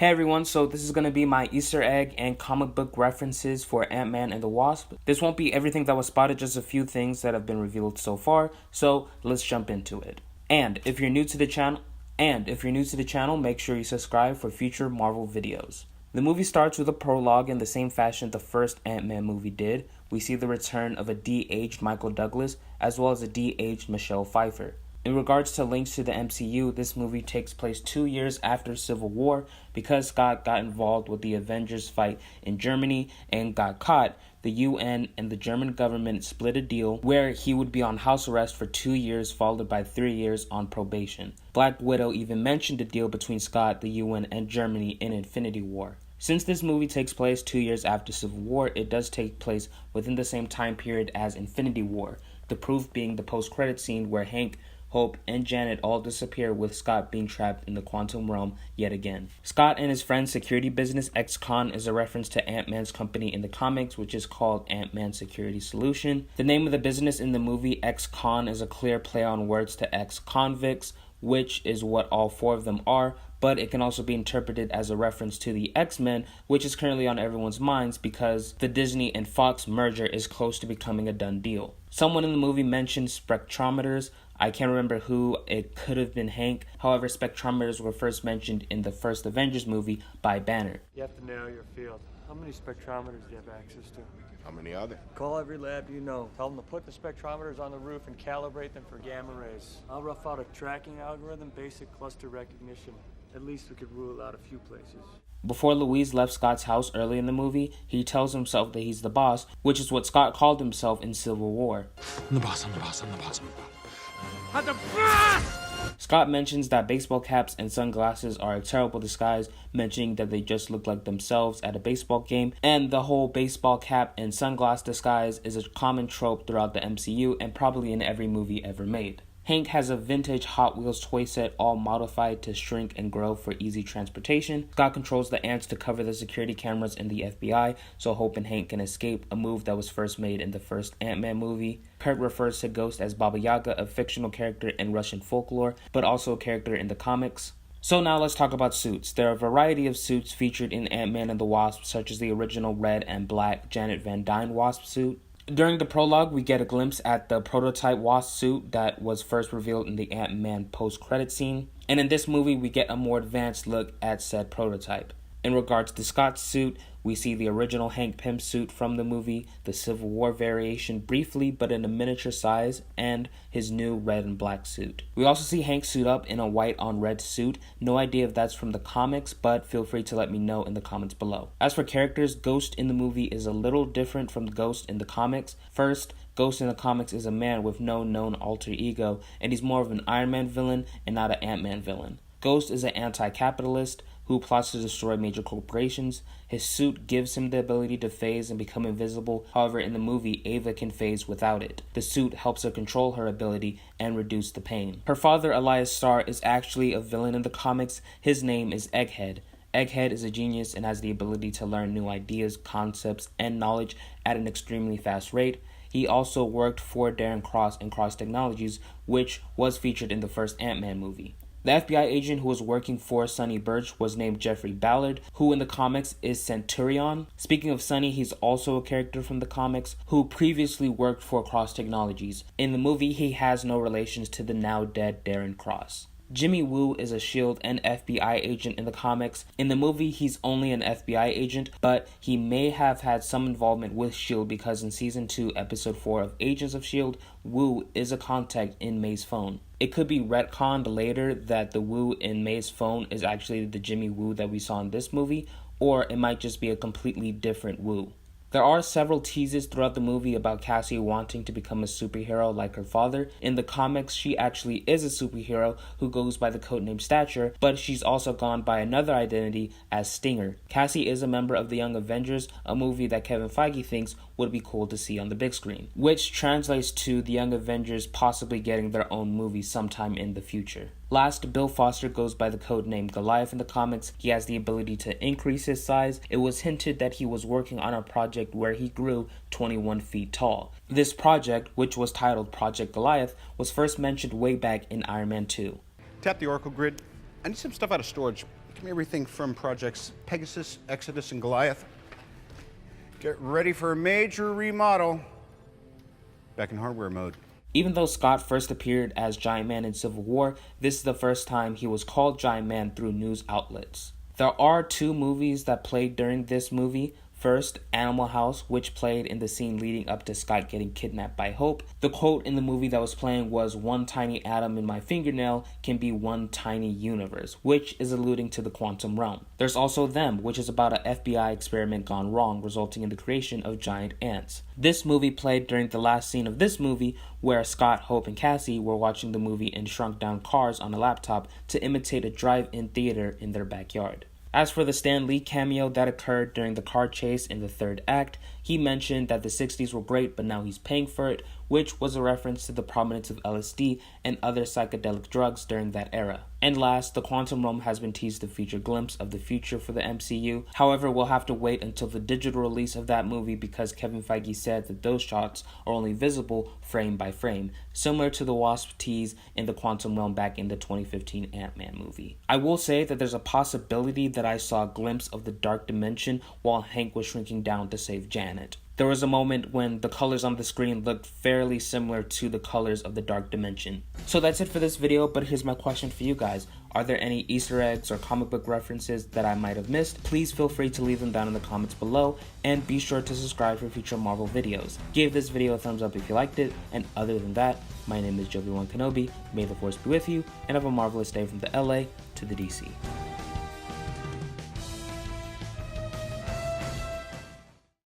Hey everyone, so this is going to be my Easter egg and comic book references for Ant-Man and the Wasp. This won't be everything that was spotted, just a few things that have been revealed so far, so let's jump into it. And if you're new to the channel, make sure you subscribe for future Marvel videos. The movie starts with a prologue in the same fashion the first Ant-Man movie did. We see the return of a de-aged Michael Douglas as well as a de-aged Michelle Pfeiffer. In regards to links to the MCU, this movie takes place 2 years after Civil War. Because Scott got involved with the Avengers fight in Germany and got caught, the UN and the German government split a deal where he would be on house arrest for 2 years followed by 3 years on probation. Black Widow even mentioned a deal between Scott, the UN, and Germany in Infinity War. Since this movie takes place 2 years after Civil War, it does take place within the same time period as Infinity War, the proof being the post-credit scene where Hank, Hope, and Janet all disappear with Scott being trapped in the quantum realm yet again. Scott and his friend's security business, X-Con, is a reference to Ant-Man's company in the comics, which is called Ant-Man Security Solution. The name of the business in the movie, X-Con, is a clear play on words to ex-convicts, which is what all four of them are, but it can also be interpreted as a reference to the X-Men, which is currently on everyone's minds because the Disney and Fox merger is close to becoming a done deal. Someone in the movie mentioned spectrometers. I can't remember who, it could have been Hank. However, spectrometers were first mentioned in the first Avengers movie by Banner. You have to narrow your field. How many spectrometers do you have access to? How many are there? Call every lab you know. Tell them to put the spectrometers on the roof and calibrate them for gamma rays. I'll rough out a tracking algorithm, basic cluster recognition. At least we could rule out a few places. Before Louise left Scott's house early in the movie, he tells himself that he's the boss, which is what Scott called himself in Civil War. I'm the boss, I'm the boss, I'm the boss, I'm the boss. Scott mentions that baseball caps and sunglasses are a terrible disguise, mentioning that they just look like themselves at a baseball game, and the whole baseball cap and sunglass disguise is a common trope throughout the MCU and probably in every movie ever made. Hank has a vintage Hot Wheels toy set all modified to shrink and grow for easy transportation. Scott controls the ants to cover the security cameras in the FBI so Hope and Hank can escape, a move that was first made in the first Ant-Man movie. Kurt refers to Ghost as Baba Yaga, a fictional character in Russian folklore, but also a character in the comics. So now let's talk about suits. There are a variety of suits featured in Ant-Man and the Wasp, such as the original red and black Janet Van Dyne Wasp suit. During the prologue, we get a glimpse at the prototype Wasp suit that was first revealed in the Ant-Man post-credit scene. And in this movie, we get a more advanced look at said prototype. In regards to Scott's suit, we see the original Hank Pym suit from the movie, the Civil War variation briefly but in a miniature size, and his new red and black suit. We also see Hank suit up in a white on red suit. No idea if that's from the comics, but feel free to let me know in the comments below. As for characters, Ghost in the movie is a little different from the Ghost in the comics. First, Ghost in the comics is a man with no known alter ego, and he's more of an Iron Man villain and not an Ant-Man villain. Ghost is an anti-capitalist who plots to destroy major corporations. His suit gives him the ability to phase and become invisible. However, in the movie, Ava can phase without it. The suit helps her control her ability and reduce the pain. Her father, Elias Starr, is actually a villain in the comics. His name is Egghead. Egghead is a genius and has the ability to learn new ideas, concepts, and knowledge at an extremely fast rate. He also worked for Darren Cross and Cross Technologies, which was featured in the first Ant-Man movie. The FBI agent who was working for Sonny Birch was named Jeffrey Ballard, who in the comics is Centurion. Speaking of Sonny, he's also a character from the comics who previously worked for Cross Technologies. In the movie, he has no relations to the now dead Darren Cross. Jimmy Woo is a SHIELD and FBI agent in the comics. In the movie, he's only an FBI agent, but he may have had some involvement with SHIELD because in Season 2, Episode 4 of Agents of SHIELD, Woo is a contact in May's phone. It could be retconned later that the Woo in May's phone is actually the Jimmy Woo that we saw in this movie, or it might just be a completely different Woo. There are several teases throughout the movie about Cassie wanting to become a superhero like her father. In the comics, she actually is a superhero who goes by the codename Stature, but she's also gone by another identity as Stinger. Cassie is a member of the Young Avengers, a movie that Kevin Feige thinks would be cool to see on the big screen, which translates to the Young Avengers possibly getting their own movie sometime in the future. Last, Bill Foster goes by the codename Goalith in the comics. He has the ability to increase his size. It was hinted that he was working on a project where he grew 21 feet tall. This project, which was titled Project Goalith, was first mentioned way back in Iron Man 2. Tap the Oracle grid. I need some stuff out of storage. Give me everything from projects Pegasus, Exodus, and Goliath. Get ready for a major remodel. Back in hardware mode. Even though Scott first appeared as Giant Man in Civil War, this is the first time he was called Giant Man through news outlets. There are 2 movies that played during this movie. First, Animal House, which played in the scene leading up to Scott getting kidnapped by Hope. The quote in the movie that was playing was, "One tiny atom in my fingernail can be one tiny universe," which is alluding to the quantum realm. There's also Them, which is about an FBI experiment gone wrong, resulting in the creation of giant ants. This movie played during the last scene of this movie, where Scott, Hope, and Cassie were watching the movie in shrunk-down cars on a laptop to imitate a drive-in theater in their backyard. As for the Stan Lee cameo that occurred during the car chase in the 3rd act, he mentioned that the 60s were great, but now he's paying for it, which was a reference to the prominence of LSD and other psychedelic drugs during that era. And last, the Quantum Realm has been teased to feature a glimpse of the future for the MCU. However, we'll have to wait until the digital release of that movie because Kevin Feige said that those shots are only visible frame by frame, similar to the Wasp tease in the Quantum Realm back in the 2015 Ant-Man movie. I will say that there's a possibility that I saw a glimpse of the Dark Dimension while Hank was shrinking down to save Janet. There was a moment when the colors on the screen looked fairly similar to the colors of the Dark Dimension. So that's it for this video, but here's my question for you guys. Are there any Easter eggs or comic book references that I might have missed? Please feel free to leave them down in the comments below, and be sure to subscribe for future Marvel videos. Give this video a thumbs up if you liked it, and other than that, my name is Jobi-Wan Kenobi. May the Force be with you, and have a marvelous day from the LA to the DC.